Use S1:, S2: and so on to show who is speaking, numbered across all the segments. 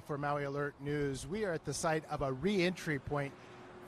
S1: For Maui Alert News. We are at the site of a re-entry point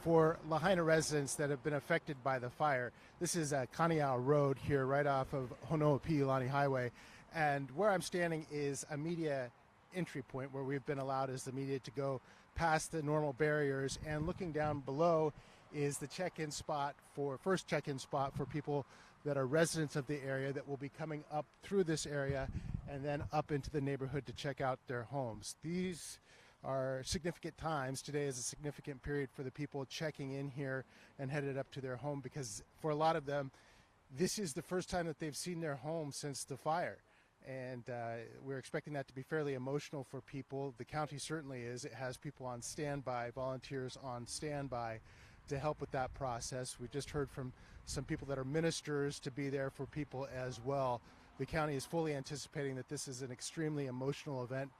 S1: for Lahaina residents that have been affected by the fire. This is Kaneau Road here right off of Honoapi'ilani Highway, and where I'm standing is a media entry point where we've been allowed as the media to go past the normal barriers, and looking down below is the first check-in spot for people that are residents of the area that will be coming up through this area and then up into the neighborhood to check out their homes. These are significant times. Today is a significant period for the people checking in here and headed up to their home, because for a lot of them, this is the first time that they've seen their home since the fire. And we're expecting that to be fairly emotional for people. The county certainly is. It has people on standby, volunteers on standby to help with that process. We just heard from some people that are ministers to be there for people as well. The county is fully anticipating that this is an extremely emotional event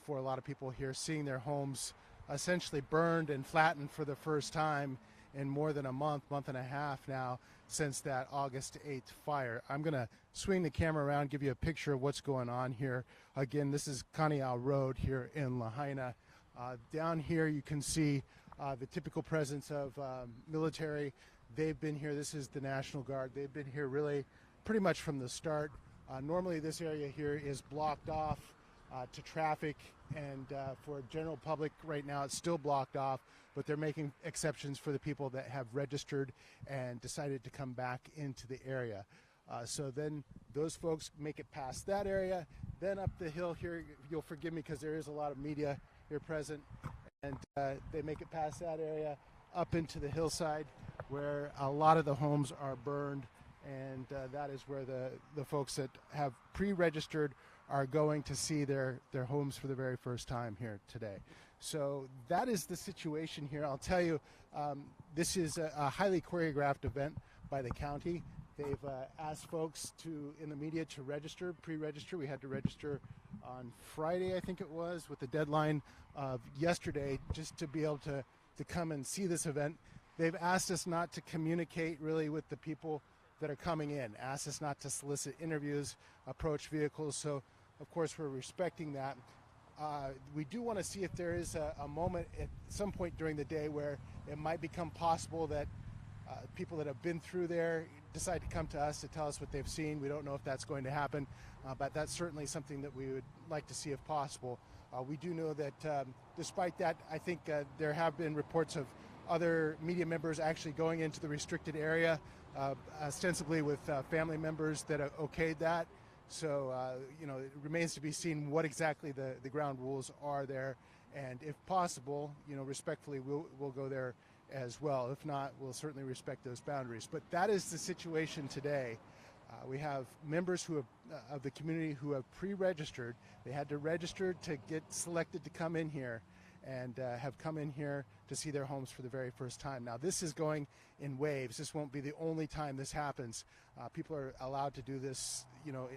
S1: for a lot of people here, seeing their homes essentially burned and flattened for the first time in more than a month and a half now since that August 8th fire. I'm going to swing the camera around, give you a picture of what's going on here. Again, this is Kaneau Road here in Lahaina. Down here you can see the typical presence of military. They've been here. This is the National Guard. They've been here really pretty much from the start. Normally this area here is blocked off to traffic, and for general public right now it's still blocked off, but they're making exceptions for the people that have registered and decided to come back into the area. So then those folks make it past that area, then up the hill here. You'll forgive me because there is a lot of media here present, and they make it past that area up into the hillside where a lot of the homes are burned, and that is where the folks that have pre-registered are going to see their homes for the very first time here today. So that is the situation here. I'll tell you, this is a highly choreographed event by the county. They've asked folks in the media to register, pre-register. We had to register on Friday, I think it was, with the deadline of yesterday, just to be able to come and see this event. They've asked us not to communicate really with the people that are coming in, asked us not to solicit interviews, approach vehicles. So of course we're respecting that. We do want to see if there is a moment at some point during the day where it might become possible that people that have been through there decide to come to us to tell us what they've seen. We don't know if that's going to happen, but that's certainly something that we would like to see if possible. We do know that despite that, I think there have been reports of other media members actually going into the restricted area, ostensibly with family members that okayed that. So, it remains to be seen what exactly the ground rules are there. And if possible, respectfully, we'll go there as well. If not, we'll certainly respect those boundaries. But that is the situation today. We have members of the community who have pre-registered. They had to register to get selected to come in here, and have come in here to see their homes for the very first time. Now, this is going in waves. This won't be the only time this happens. People are allowed to do this,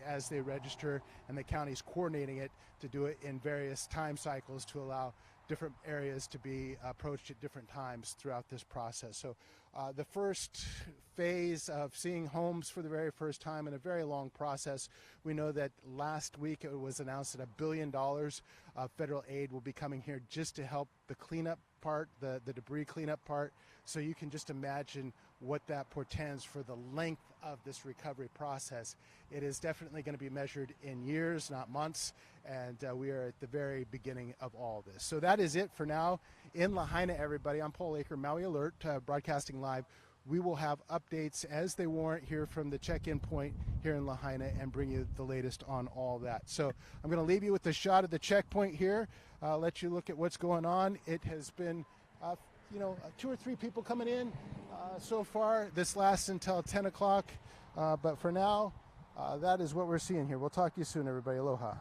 S1: as they register, and the county's coordinating it to do it in various time cycles to allow different areas to be approached at different times throughout this process. So the first phase of seeing homes for the very first time in a very long process. We know that last week it was announced that $1 billion of federal aid will be coming here just to help the cleanup part, the debris cleanup part. So you can just imagine what that portends for the length of this recovery process. It is definitely going to be measured in years, not months, and we are at the very beginning of all this. So that is it for now in Lahaina, everybody. I'm Paul Aker, Maui Alert, broadcasting live. We will have updates as they warrant here from the check-in point here in Lahaina and bring you the latest on all that. So I'm going to leave you with a shot of the checkpoint here, let you look at what's going on. It has been 2 or 3 people coming in so far. This lasts until 10 o'clock, but for now, that is what we're seeing here. We'll talk to you soon, everybody. Aloha.